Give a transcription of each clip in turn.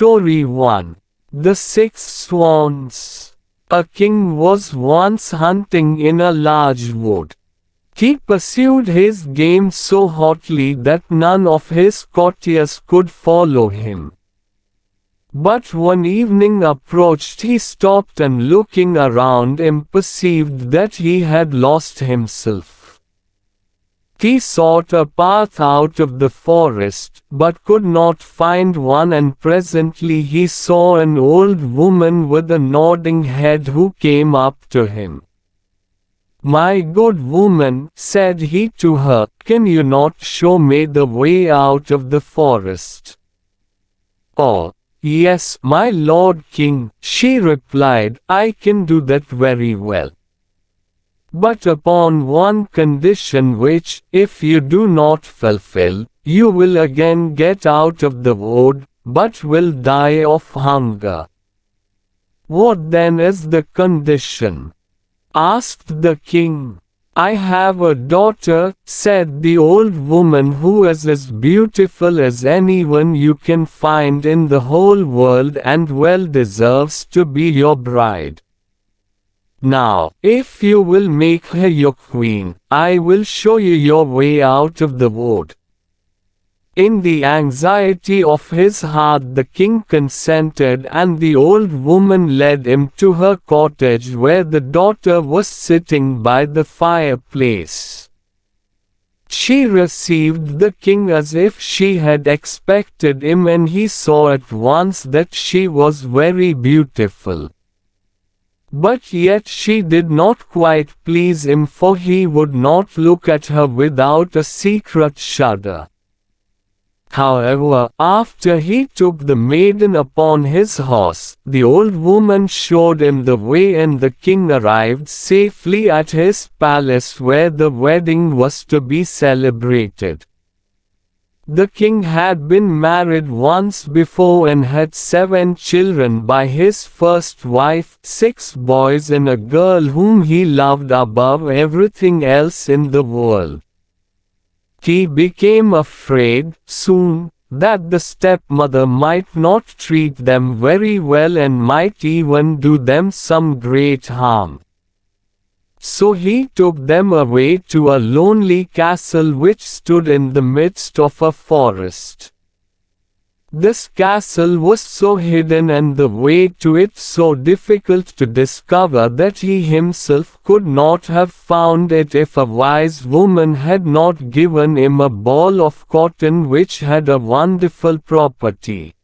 Story 1. The Six Swans. A king was once hunting in a large wood. He pursued his game so hotly that none of his courtiers could follow him. But one evening approached, he stopped and looking around him perceived that he had lost himself. He sought a path out of the forest, but could not find one, and presently he saw an old woman with a nodding head who came up to him. "My good woman," said he to her, "can you not show me the way out of the forest?" "Oh, yes, my lord king," she replied, "I can do that very well. But upon one condition which, if you do not fulfill, you will again get out of the wood, but will die of hunger." "What then is the condition?" asked the king. "I have a daughter," said the old woman, "who is as beautiful as anyone you can find in the whole world and well deserves to be your bride. Now, if you will make her your queen, I will show you your way out of the wood." In the anxiety of his heart the king consented, and the old woman led him to her cottage, where the daughter was sitting by the fireplace. She received the king as if she had expected him, and he saw at once that she was very beautiful. But yet she did not quite please him, for he would not look at her without a secret shudder. However, after he took the maiden upon his horse, the old woman showed him the way, and the king arrived safely at his palace, where the wedding was to be celebrated. The king had been married once before and had 7 children by his first wife, 6 boys and a girl whom he loved above everything else in the world. He became afraid, soon, that the stepmother might not treat them very well and might even do them some great harm. So he took them away to a lonely castle which stood in the midst of a forest. This castle was so hidden and the way to it so difficult to discover that he himself could not have found it if a wise woman had not given him a ball of cotton which had a wonderful property.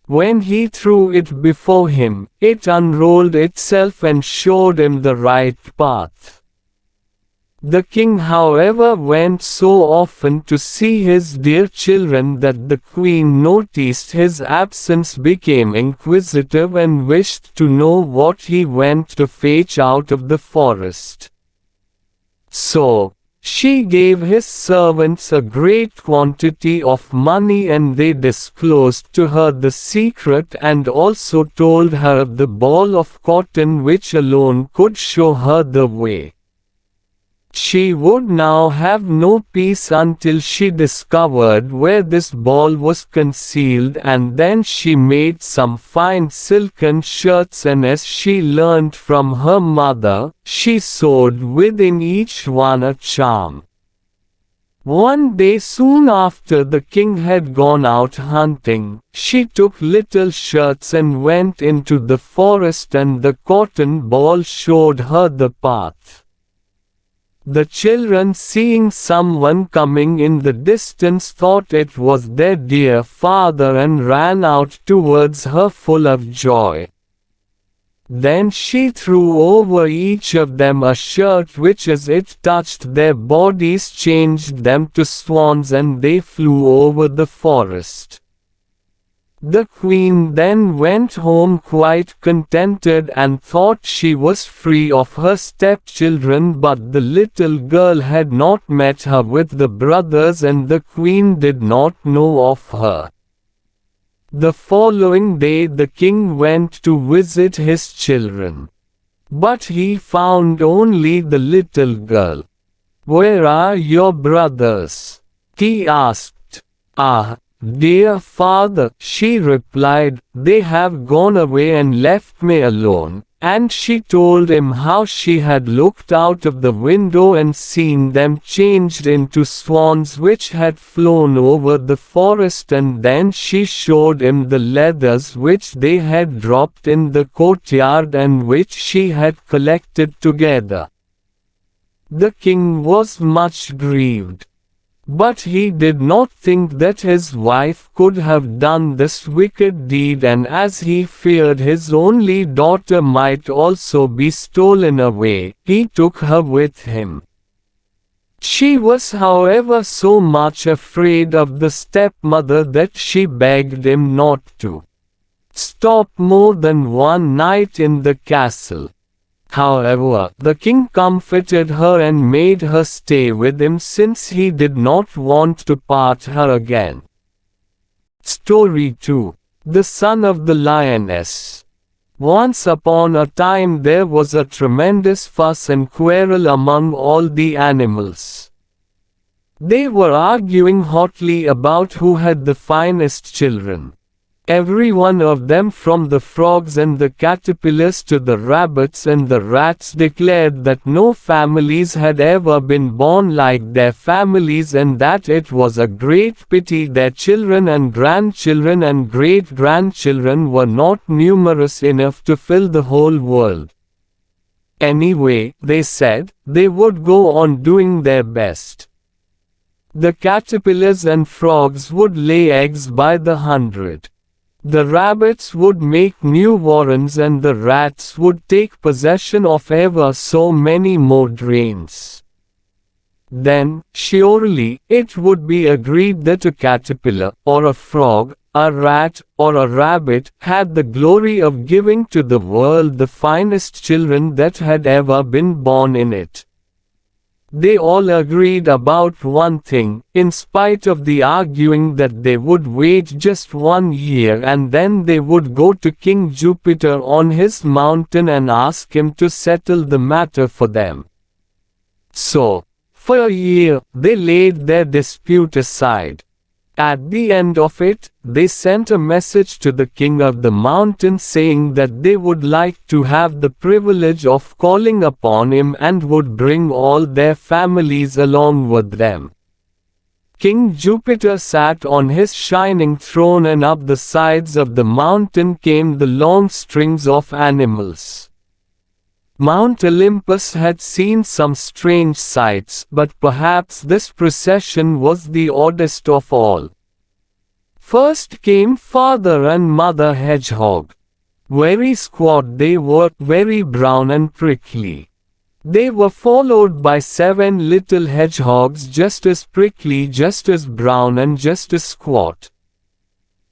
When he threw it before him, it unrolled itself and showed him the right path. The king, however, went so often to see his dear children that the queen noticed his absence, became inquisitive, and wished to know what he went to fetch out of the forest. So, she gave his servants a great quantity of money, and they disclosed to her the secret and also told her the ball of cotton which alone could show her the way. She would now have no peace until she discovered where this ball was concealed, and then she made some fine silken shirts, and as she learnt from her mother, she sewed within each one a charm. One day, soon after the king had gone out hunting, she took little shirts and went into the forest, and the cotton ball showed her the path. The children, seeing someone coming in the distance, thought it was their dear father and ran out towards her full of joy. Then she threw over each of them a shirt which, as it touched their bodies, changed them to swans, and they flew over the forest. The queen then went home quite contented and thought she was free of her stepchildren, but the little girl had not met her with the brothers, and the queen did not know of her. The following day the king went to visit his children. But he found only the little girl. "Where are your brothers?" he asked. "Ah, "Dear father," she replied, "they have gone away and left me alone." And she told him how she had looked out of the window and seen them changed into swans which had flown over the forest, and then she showed him the leathers which they had dropped in the courtyard and which she had collected together. The king was much grieved. But he did not think that his wife could have done this wicked deed, and as he feared his only daughter might also be stolen away, he took her with him. She was, however, so much afraid of the stepmother that she begged him not to stop more than one night in the castle. However, the king comforted her and made her stay with him since he did not want to part her again. Story 2. The Son of the Lioness. Once upon a time there was a tremendous fuss and quarrel among all the animals. They were arguing hotly about who had the finest children. Every one of them, from the frogs and the caterpillars to the rabbits and the rats, declared that no families had ever been born like their families, and that it was a great pity their children and grandchildren and great-grandchildren were not numerous enough to fill the whole world. Anyway, they said, they would go on doing their best. The caterpillars and frogs would lay eggs by the hundred. The rabbits would make new warrens, and the rats would take possession of ever so many more drains. Then, surely, it would be agreed that a caterpillar, or a frog, a rat, or a rabbit, had the glory of giving to the world the finest children that had ever been born in it. They all agreed about one thing, in spite of the arguing, that they would wait just 1 year and then they would go to King Jupiter on his mountain and ask him to settle the matter for them. So, for a year, they laid their dispute aside. At the end of it, they sent a message to the king of the mountain saying that they would like to have the privilege of calling upon him and would bring all their families along with them. King Jupiter sat on his shining throne, and up the sides of the mountain came the long strings of animals. Mount Olympus had seen some strange sights, but perhaps this procession was the oddest of all. First came Father and Mother Hedgehog. Very squat they were, very brown and prickly. They were followed by 7 little hedgehogs, just as prickly, just as brown, and just as squat.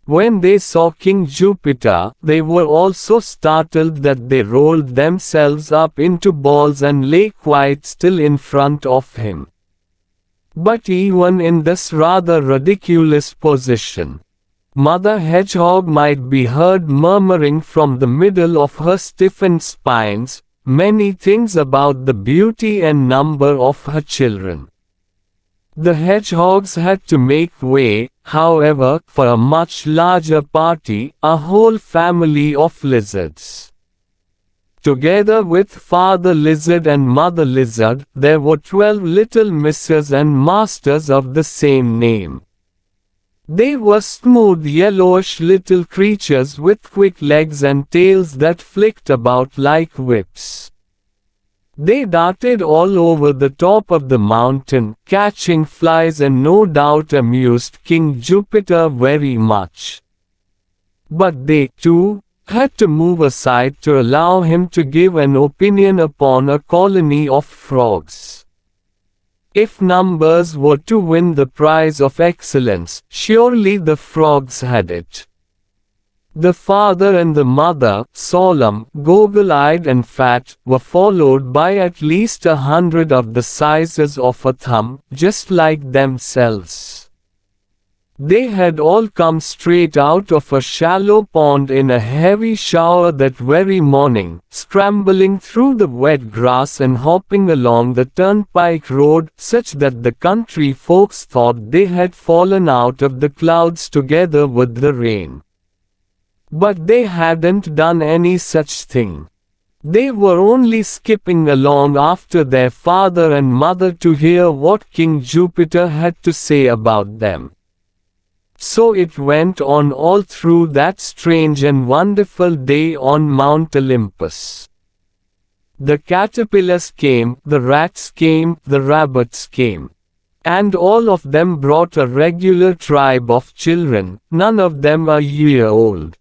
When they saw King Jupiter, they were all so startled that they rolled themselves up into balls and lay quite still in front of him. But even in this rather ridiculous position, Mother Hedgehog might be heard murmuring from the middle of her stiffened spines many things about the beauty and number of her children. The hedgehogs had to make way, however, for a much larger party, a whole family of lizards. Together with Father Lizard and Mother Lizard, there were 12 little misses and masters of the same name. They were smooth yellowish little creatures with quick legs and tails that flicked about like whips. They darted all over the top of the mountain, catching flies, and no doubt amused King Jupiter very much. But they, too, had to move aside to allow him to give an opinion upon a colony of frogs. If numbers were to win the prize of excellence, surely the frogs had it. The father and the mother, solemn, goggle-eyed and fat, were followed by at least 100 of the sizes of a thumb, just like themselves. They had all come straight out of a shallow pond in a heavy shower that very morning, scrambling through the wet grass and hopping along the turnpike road such that the country folks thought they had fallen out of the clouds together with the rain. But they hadn't done any such thing. They were only skipping along after their father and mother to hear what King Jupiter had to say about them. So it went on all through that strange and wonderful day on Mount Olympus. The caterpillars came, the rats came, the rabbits came. And all of them brought a regular tribe of children, none of them a year old.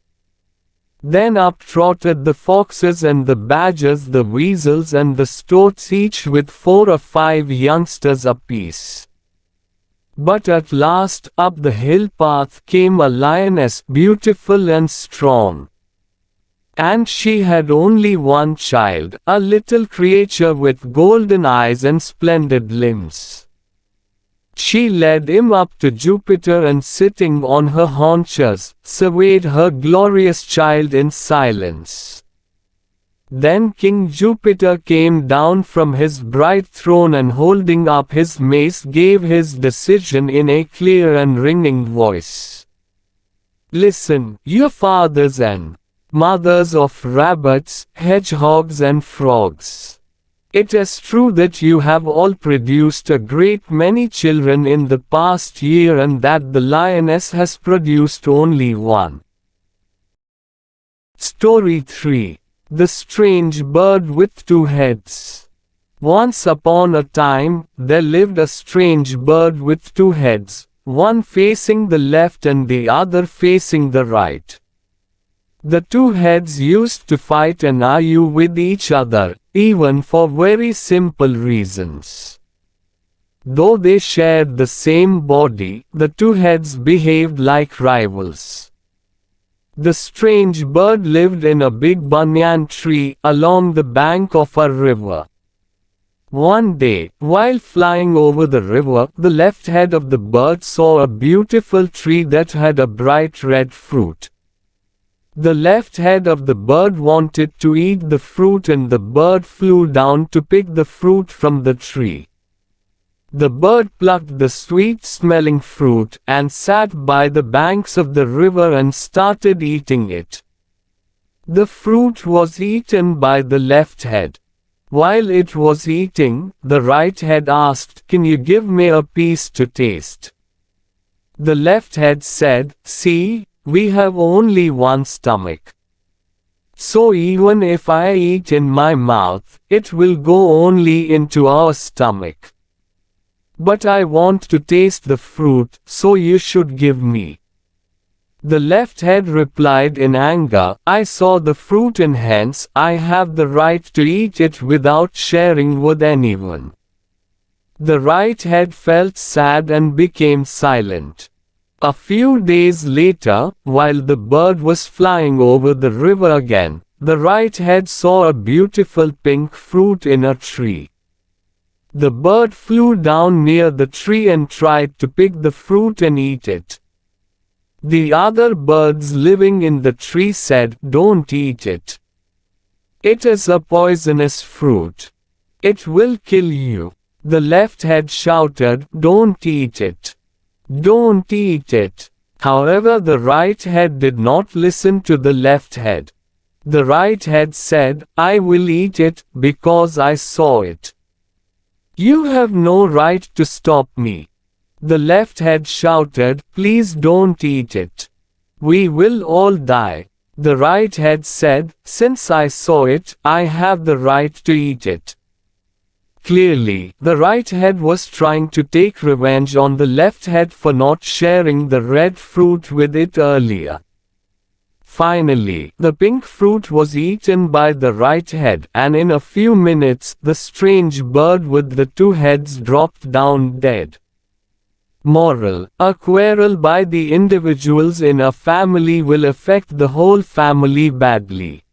Then up trotted the foxes and the badgers, the weasels and the stoats, each with 4 or 5 youngsters apiece. But at last, up the hill path came a lioness, beautiful and strong. And she had only one child, a little creature with golden eyes and splendid limbs. She led him up to Jupiter and sitting on her haunches, surveyed her glorious child in silence. Then King Jupiter came down from his bright throne and holding up his mace gave his decision in a clear and ringing voice. Listen, you fathers and mothers of rabbits, hedgehogs and frogs. It is true that you have all produced a great many children in the past year and that the lioness has produced only one. Story 3. The Strange Bird with 2 Heads. Once upon a time, there lived a strange bird with 2 heads, one facing the left and the other facing the right. The 2 heads used to fight and argue with each other, even for very simple reasons. Though they shared the same body, the 2 heads behaved like rivals. The strange bird lived in a big banyan tree along the bank of a river. One day, while flying over the river, the left head of the bird saw a beautiful tree that had a bright red fruit. The left head of the bird wanted to eat the fruit and the bird flew down to pick the fruit from the tree. The bird plucked the sweet-smelling fruit and sat by the banks of the river and started eating it. The fruit was eaten by the left head. While it was eating, the right head asked, "Can you give me a piece to taste?" The left head said, "See, we have only one stomach. So even if I eat in my mouth, it will go only into our stomach. But I want to taste the fruit, so you should give me." The left head replied in anger, "I saw the fruit and hence I have the right to eat it without sharing with anyone." The right head felt sad and became silent. A few days later, while the bird was flying over the river again, the right head saw a beautiful pink fruit in a tree. The bird flew down near the tree and tried to pick the fruit and eat it. The other birds living in the tree said, "Don't eat it. It is a poisonous fruit. It will kill you." The left head shouted, "Don't eat it. Don't eat it." However, the right head did not listen to the left head. The right head said, "I will eat it, because I saw it. You have no right to stop me." The left head shouted, "Please don't eat it. We will all die." The right head said, "Since I saw it, I have the right to eat it." Clearly, the right head was trying to take revenge on the left head for not sharing the red fruit with it earlier. Finally, the pink fruit was eaten by the right head, and in a few minutes, the strange bird with the 2 heads dropped down dead. Moral: a quarrel by the individuals in a family will affect the whole family badly.